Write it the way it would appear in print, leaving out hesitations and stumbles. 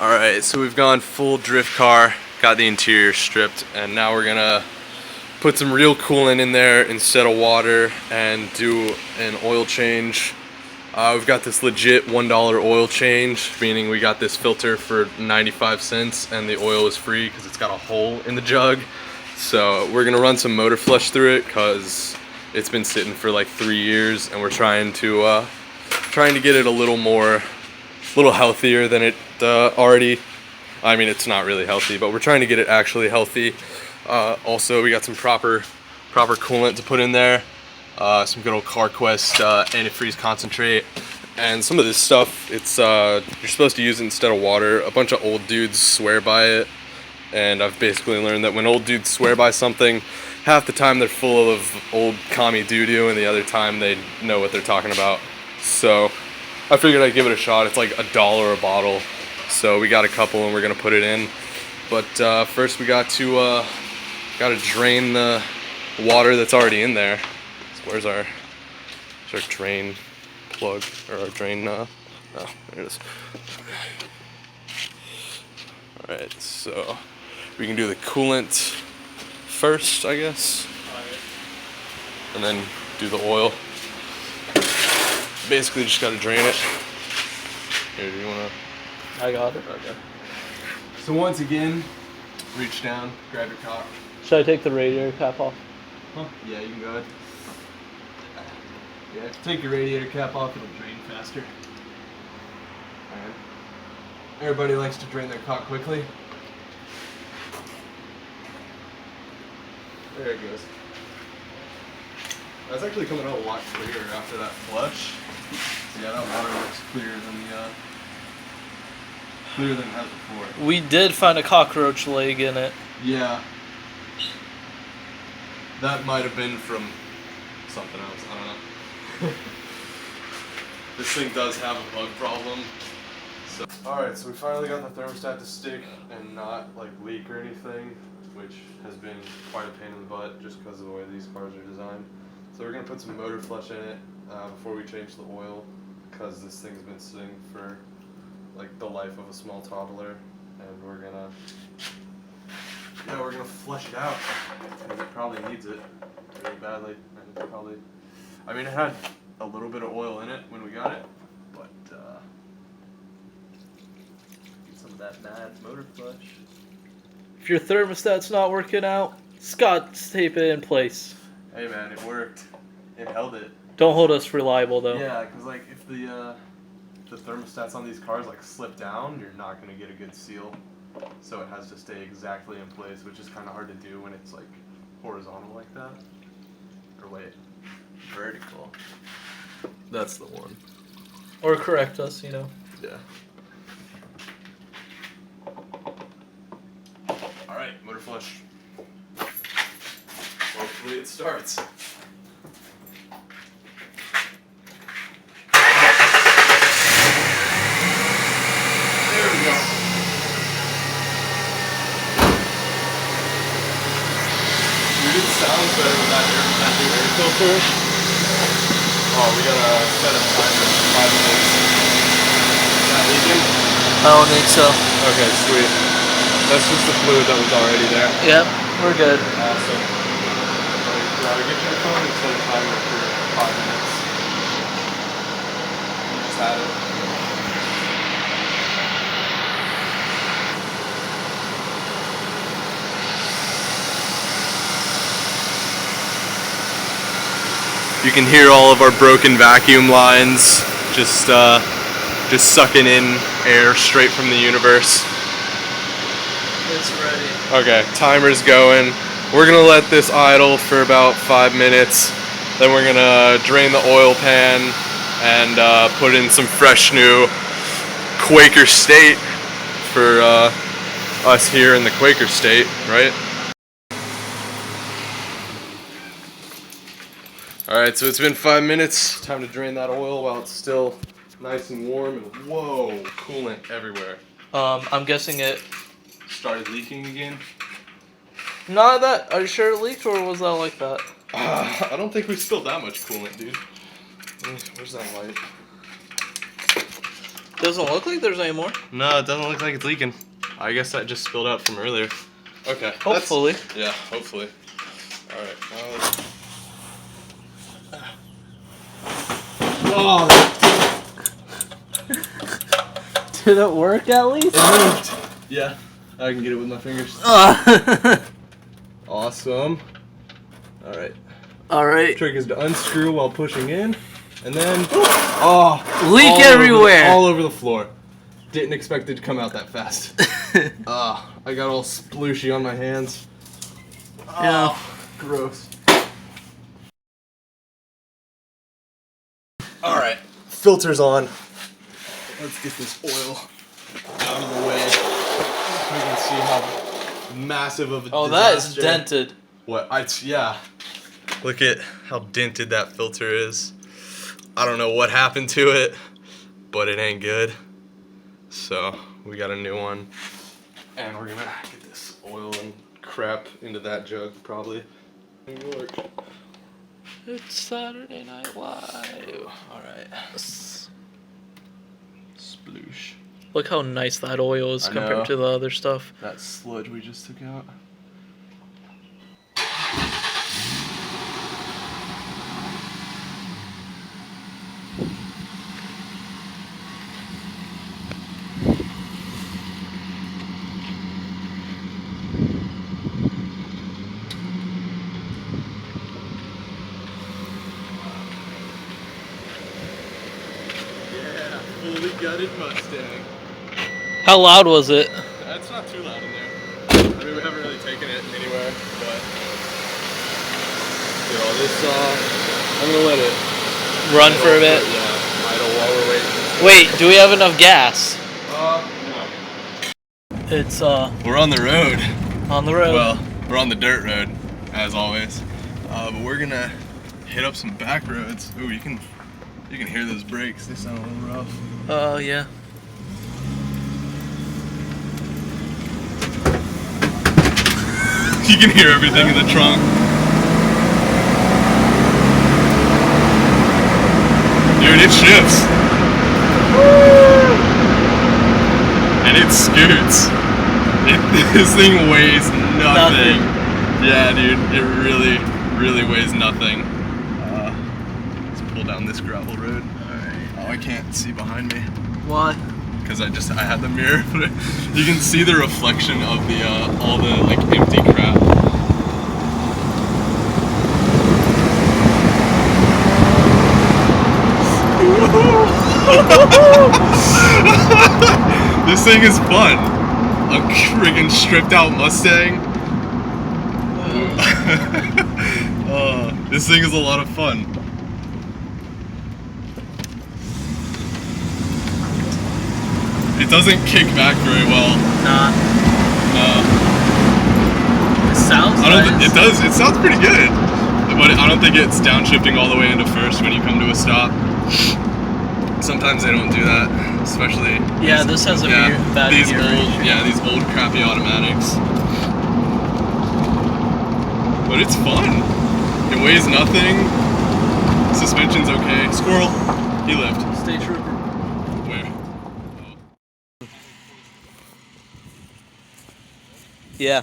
Alright, so we've gone full drift car, got the interior stripped, and now we're gonna put some real coolant in there instead of water and do an oil change. We've got this legit $1 oil change, meaning we got this filter for 95 cents and the oil is free because it's got a hole in the jug. So we're gonna run some motor flush through it because it's been sitting for like 3 years, and we're trying to get it a little healthier than it already. I mean, it's not really healthy, but we're trying to get it actually healthy. Also, we got some proper coolant to put in there. Some good old CarQuest antifreeze concentrate, and some of this stuff, it's you're supposed to use it instead of water. A bunch of old dudes swear by it, and I've basically learned that when old dudes swear by something, half the time they're full of old commie doo-doo, and the other time they know what they're talking about. So I figured I'd give it a shot. It's like $1 a bottle, so we got a couple and we're gonna put it in. But first we got to drain the water that's already in there. So where's our drain plug, or our drain? Oh, there it is. All right, so we can do the coolant first, I guess, and then do the oil. Basically, just gotta drain it. Here, do you wanna? I got it. Okay. So once again, reach down, grab your cock. Should I take the radiator cap off? Huh? Yeah, you can go ahead. Yeah, take your radiator cap off, it'll drain faster. Alright. Everybody likes to drain their cock quickly. There it goes. That's actually coming out a lot clearer after that flush. Yeah, that water looks clearer than it has before. We did find a cockroach leg in it. Yeah. That might have been from something else, I don't know. This thing does have a bug problem. So. Alright, so we finally got the thermostat to stick and not like leak or anything, which has been quite a pain in the butt just because of the way these cars are designed. So we're going to put some motor flush in it before we change the oil, because this thing's been sitting for like the life of a small toddler, and we're gonna flush it out, because it probably needs it really badly. And it probably, I mean, it had a little bit of oil in it when we got it, but get some of that mad motor flush. If your thermostat's not working out, Scotch tape it in place. Hey man, it worked. It held it. Don't hold us reliable though. Yeah, because like if the thermostats on these cars like slip down, you're not gonna get a good seal. So it has to stay exactly in place, which is kind of hard to do when it's like horizontal like that. Or wait, vertical. That's the one. Or correct us, you know. Yeah. All right, motor flush. Hopefully it starts. There we go. Dude, it sounds better with that new air filter. Oh, we gotta set a timer for 5 minutes. Is that leaking? I don't think so. Okay, sweet. That's just the fluid that was already there. Yep, we're good. Awesome. Get your phone and set a timer for 5 minutes. You just had it. You can hear all of our broken vacuum lines just sucking in air straight from the universe. It's ready. Okay, timer's going. We're gonna let this idle for about 5 minutes. Then we're gonna drain the oil pan and put in some fresh new Quaker State for us here in the Quaker State, right? Alright, so it's been 5 minutes. Time to drain that oil while it's still nice and warm. And whoa, coolant everywhere. I'm guessing it Started leaking again. Not that. Are you sure it leaked, or was that like that? I don't think we spilled that much coolant, dude. Where's that light? Doesn't look like there's any more. No, it doesn't look like it's leaking. I guess that just spilled out from earlier. Okay. Hopefully. Yeah, hopefully. Alright. Oh, Did it work at least? it moved. Yeah, I can get it with my fingers. Awesome. Alright. Alright. Trick is to unscrew while pushing in, and then Leak everywhere. All over the floor. Didn't expect it to come out that fast. I got all splooshy on my hands. Yeah. Gross. Alright, filter's on. Let's get this oil out of the way. We can see how massive of a Oh, that is disaster. dented. What? Yeah. Look at how dented that filter is. I don't know what happened to it, but it ain't good. So we got a new one, and we're gonna get this oil and crap into that jug probably. New York. It's Saturday Night Live. All right. Sploosh. Look how nice that oil is I know. compared to the other stuff. That sludge we just took out. Fully gutted Mustang. How loud was it? It's not too loud in there. I mean, we haven't really taken it anywhere, but you know, this I'm gonna let it Run for a bit. Yeah, idle while we're waiting. Wait, do we have enough gas? No. It's We're on the road. on the road. Well, we're on the dirt road, as always. But we're gonna hit up some back roads. Ooh, you can hear those brakes. They sound a little rough. Yeah. You can hear everything in the trunk. Dude, it shifts. And it scoots. This thing weighs nothing. Yeah, dude, it really, really weighs nothing. Let's pull down this gravel road. Oh, I can't see behind me. Why? Because I had the mirror, but you can see the reflection of the all the like empty crap. This thing is fun. A friggin' stripped out Mustang. This thing is a lot of fun. It doesn't kick back very well. Nah. It sounds nice. It does. It sounds pretty good, but I don't think it's downshifting all the way into first when you come to a stop. Sometimes they don't do that, especially. Yeah, this has a bad these gear old, ratio. these old crappy automatics. But it's fun. It weighs nothing. Suspension's okay. Squirrel, he lived. Stay trooper. Where? Yeah.